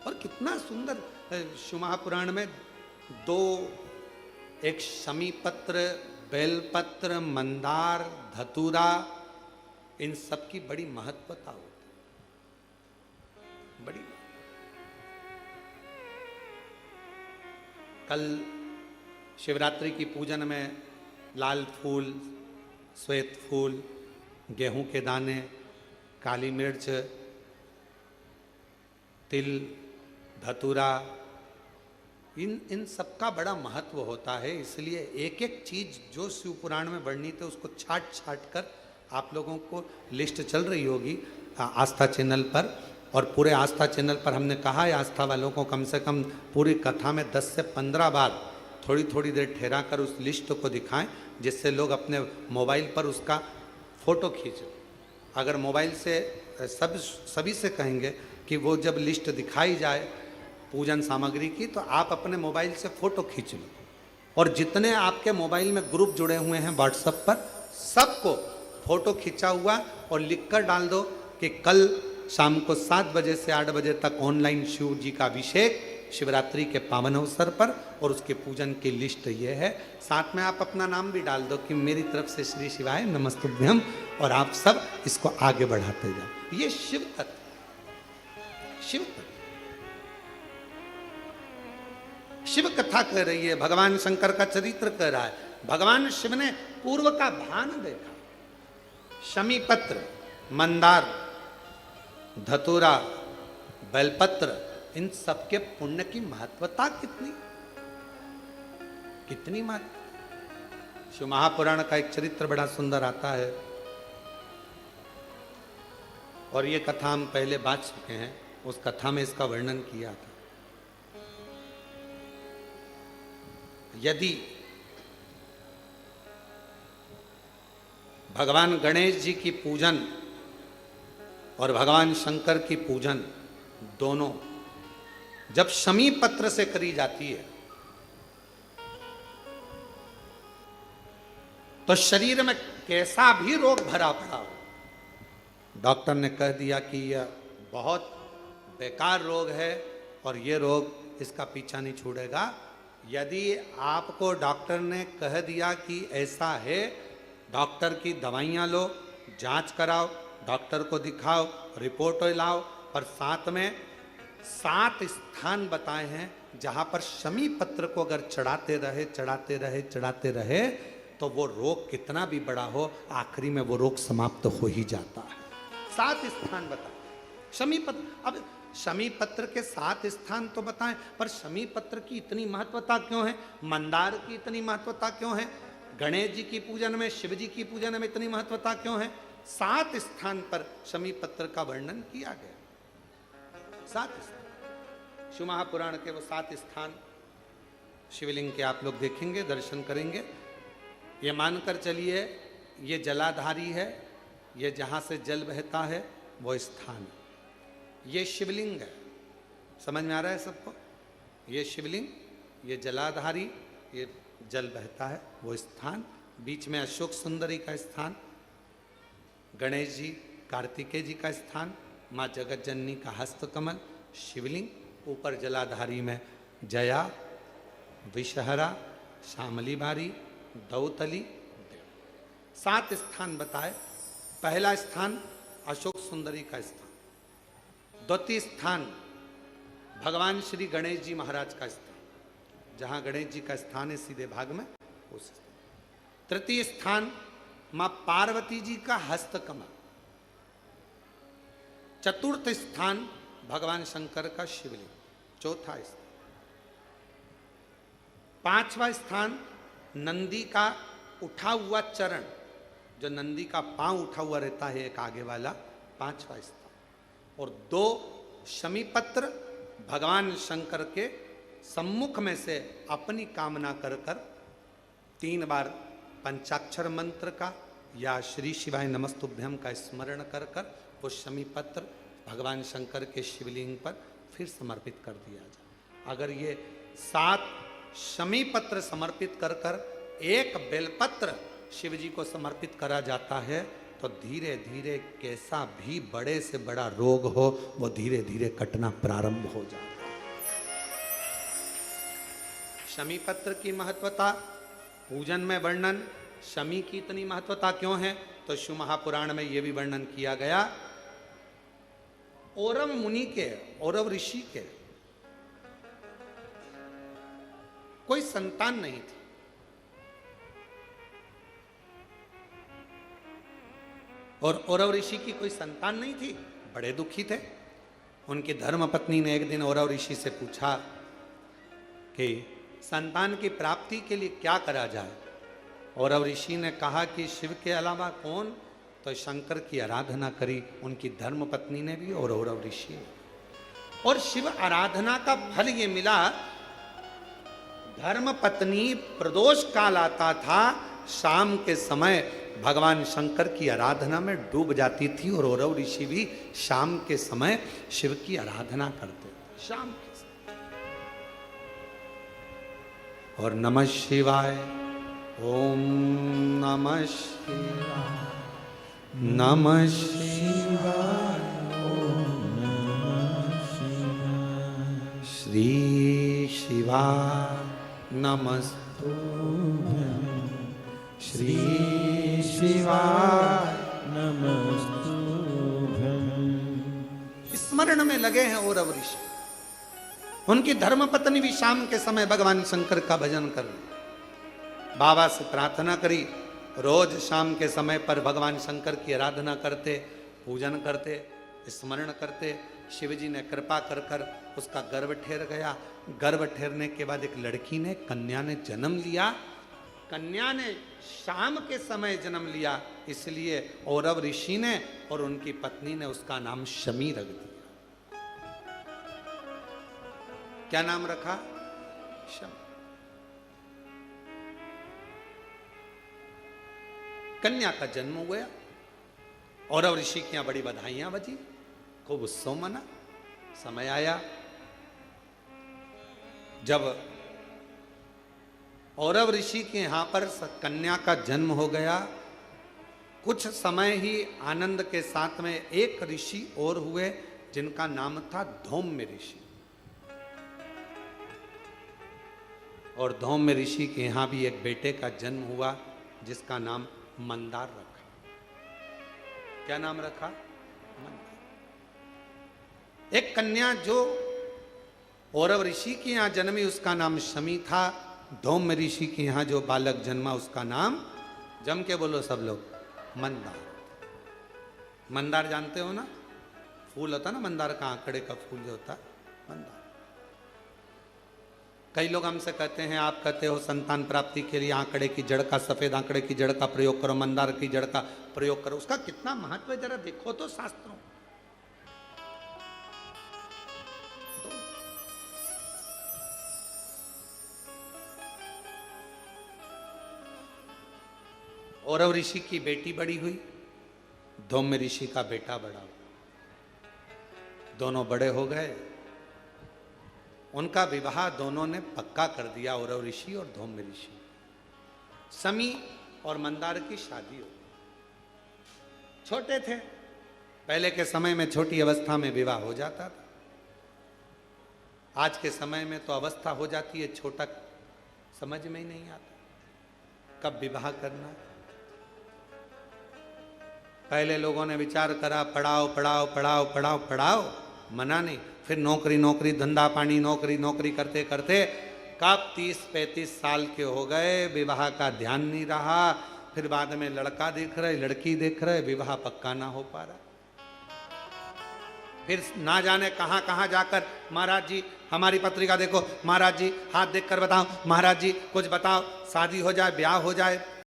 और कितना सुंदर शिव महापुराण में दो, एक शमी पत्र, बेलपत्र, मंदार, धतूरा, इन सब की बड़ी महत्वता होती बड़ी। कल शिवरात्रि की पूजन में लाल फूल, श्वेत फूल, गेहूं के दाने, काली मिर्च, तिल, धतूरा, इन सब का बड़ा महत्व होता है। इसलिए एक एक चीज जो शिव पुराण में वर्णित है उसको छाट छाट कर आप लोगों को लिस्ट चल रही होगी आस्था चैनल पर। और पूरे आस्था चैनल पर हमने कहा है आस्था वालों को कम से कम पूरी कथा में 10 से 15 बार थोड़ी थोड़ी देर ठहरा कर उस लिस्ट को दिखाएं, जिससे लोग अपने मोबाइल पर उसका फोटो खींचें। अगर मोबाइल से सभी से कहेंगे कि वो जब लिस्ट दिखाई जाए पूजन सामग्री की, तो आप अपने मोबाइल से फोटो खींच लो, और जितने आपके मोबाइल में ग्रुप जुड़े हुए हैं व्हाट्सएप पर, सबको फोटो खींचा हुआ और लिखकर डाल दो कि कल शाम को 7 बजे से 8 बजे तक ऑनलाइन शिव जी का अभिषेक शिवरात्रि के पावन अवसर पर, और उसके पूजन की लिस्ट ये है। साथ में आप अपना नाम भी डाल दो कि मेरी तरफ से श्री शिवाय नमस्तुभ्यम, और आप सब इसको आगे बढ़ाते जाओ। ये शिव तत्व, शिव तत्व, शिव कथा कह रही है, भगवान शंकर का चरित्र कह रहा है। भगवान शिव ने पूर्व का भान देखा। शमी पत्र, मंदार, धतूरा, बेलपत्र, इन सबके पुण्य की महत्वता कितनी कितनी महत्व। शिव महापुराण का एक चरित्र बड़ा सुंदर आता है, और ये कथा हम पहले बात चुके हैं। उस कथा में इसका वर्णन किया था। यदि भगवान गणेश जी की पूजन और भगवान शंकर की पूजन दोनों जब शमी पत्र से करी जाती है, तो शरीर में कैसा भी रोग भरा पड़ा हो, डॉक्टर ने कह दिया कि यह बहुत बेकार रोग है और यह रोग इसका पीछा नहीं छोड़ेगा। यदि आपको डॉक्टर ने कह दिया कि ऐसा है, डॉक्टर की दवाइयाँ लो, जांच कराओ, डॉक्टर को दिखाओ, रिपोर्ट लाओ, और साथ में 7 स्थान बताए हैं जहाँ पर शमी पत्र को अगर चढ़ाते रहे चढ़ाते रहे चढ़ाते रहे तो वो रोग कितना भी बड़ा हो, आखिरी में वो रोग समाप्त हो ही जाता है। 7 स्थान बताए शमी पत्र। अब शमी पत्र के 7 स्थान तो बताएं, पर शमी पत्र की इतनी महत्वता क्यों है? मंदार की इतनी महत्वता क्यों है? गणेश जी की पूजन में, शिव जी की पूजन में इतनी महत्वता क्यों है? 7 स्थान पर शमी पत्र का वर्णन किया गया। 7 स्थान शिव महापुराण के, वो 7 स्थान शिवलिंग के आप लोग देखेंगे, दर्शन करेंगे। ये मानकर चलिए ये जलाधारी है, ये जहाँ से जल बहता है वो स्थान, ये शिवलिंग है। समझ में आ रहा है सबको? ये शिवलिंग, ये जलाधारी, ये जल बहता है वो स्थान, बीच में अशोक सुंदरी का स्थान, गणेश जी, कार्तिकेय जी का स्थान, माँ जगत जननी का हस्तकमल, शिवलिंग, ऊपर जलाधारी में जया, विषहरा, श्यामली बारी, दौतली, देव। 7 स्थान बताए। पहला स्थान अशोक सुंदरी का स्थान, द्वितीय स्थान भगवान श्री गणेश जी महाराज का स्थान, जहां गणेश जी का स्थान है सीधे भाग में, उस स्थान। तृतीय स्थान मां पार्वती जी का हस्तकमल। चतुर्थ स्थान भगवान शंकर का शिवलिंग। चौथा स्थान। 5वां स्थान नंदी का उठा हुआ चरण, जो नंदी का पांव उठा हुआ रहता है एक आगे वाला, 5वां स्थान। और 2 शमी पत्र भगवान शंकर के सम्मुख में से अपनी कामना कर कर 3 बार पंचाक्षर मंत्र का या श्री शिवाय नमस्तुभ्यम का स्मरण कर कर वो शमी पत्र भगवान शंकर के शिवलिंग पर फिर समर्पित कर दिया जाए। अगर ये 7 शमी पत्र समर्पित कर कर 1 बेलपत्र शिव जी को समर्पित करा जाता है तो धीरे धीरे कैसा भी बड़े से बड़ा रोग हो वो धीरे धीरे कटना प्रारंभ हो जाता है। शमी पत्र की महत्वता, पूजन में वर्णन, शमी की इतनी महत्वता क्यों है तो शिव महापुराण में यह भी वर्णन किया गया। औरव मुनि के, औरव ऋषि के कोई संतान नहीं थी। और औरव ऋषि की कोई संतान नहीं थी, बड़े दुखी थे। उनकी धर्म पत्नी ने एक दिन औरव ऋषि से पूछा कि संतान की प्राप्ति के लिए क्या करा जाए। औरव ऋषि ने कहा कि शिव के अलावा कौन, तो शंकर की आराधना करी उनकी धर्म पत्नी ने भी और औरव ऋषि ने। और शिव आराधना का फल ये मिला, धर्म पत्नी प्रदोष काल आता था, शाम के समय भगवान शंकर की आराधना में डूब जाती थी और औरव ऋषि भी शाम के समय शिव की आराधना करते थे शाम के समय। और नमः शिवाय, ओम नमः शिवाय, नमः शिवाय, ओम नमः शिवाय, श्री शिवाय नमस्तुभ्यं, श्री शिवाय नमस्तुभ्यं। स्मरण में लगे हैं औरव ऋषि। उनकी धर्मपत्नी भी शाम के समय भगवान शंकर का भजन कर रही, बाबा से प्रार्थना करी। रोज शाम के समय पर भगवान शंकर की आराधना करते, पूजन करते, स्मरण करते। शिव जी ने कृपा कर कर उसका गर्भ ठहर गया। गर्भ ठहरने के बाद एक लड़की ने, कन्या ने जन्म लिया। कन्या ने शाम के समय जन्म लिया, इसलिए औरव ऋषि ने और उनकी पत्नी ने उसका नाम शमी रख दिया। क्या नाम रखा? शमी। कन्या का जन्म हो गया। औरव ऋषि की यहां बड़ी बधाइयां बजी, खूब उत्सव मना। समय आया जब औरव ऋषि के यहां पर कन्या का जन्म हो गया। कुछ समय ही आनंद के साथ में एक ऋषि और हुए जिनका नाम था धौम्य ऋषि। और धौम्य ऋषि के यहां भी एक बेटे का जन्म हुआ जिसका नाम मंदार रखा। क्या नाम रखा? मंदार। एक कन्या जो औरव ऋषि के यहां जन्मी उसका नाम शमी था। धौम्य ऋषि के यहां जो बालक जन्मा उसका नाम, जम के बोलो सब लोग, मंदार। मंदार जानते हो ना, फूल होता ना मंदार का, आंकड़े का फूल जो होता मंदार। कई लोग हमसे कहते हैं, आप कहते हो संतान प्राप्ति के लिए आंकड़े की जड़ का, सफेद आंकड़े की जड़ का प्रयोग करो, मंदार की जड़ का प्रयोग करो। उसका कितना महत्व है जरा देखो तो शास्त्रों। औरव ऋषि की बेटी बड़ी हुई, धौम्य ऋषि का बेटा बड़ा हुआ। दोनों बड़े हो गए। उनका विवाह दोनों ने पक्का कर दिया, औरव ऋषि और धौम्य ऋषि। शमी और मंदार की शादी हो गई। छोटे थे, पहले के समय में छोटी अवस्था में विवाह हो जाता था। आज के समय में तो अवस्था हो जाती है, छोटा समझ में ही नहीं आता कब विवाह करना। पहले लोगों ने विचार करा, पढ़ाओ पढ़ाओ पढ़ाओ पढ़ाओ पढ़ाओ, मना नहीं। फिर नौकरी नौकरी, धंधा पानी, नौकरी नौकरी करते करते कब 30-35 साल के हो गए, विवाह का ध्यान नहीं रहा। फिर बाद में लड़का देख रहे, लड़की देख रहे, विवाह पक्का ना हो पा रहा। फिर ना जाने कहाँ कहाँ जाकर, महाराज जी हमारी पत्रिका देखो, महाराज जी हाथ देखकर बताओ, महाराज जी कुछ बताओ, शादी हो जाए, ब्याह हो जाए।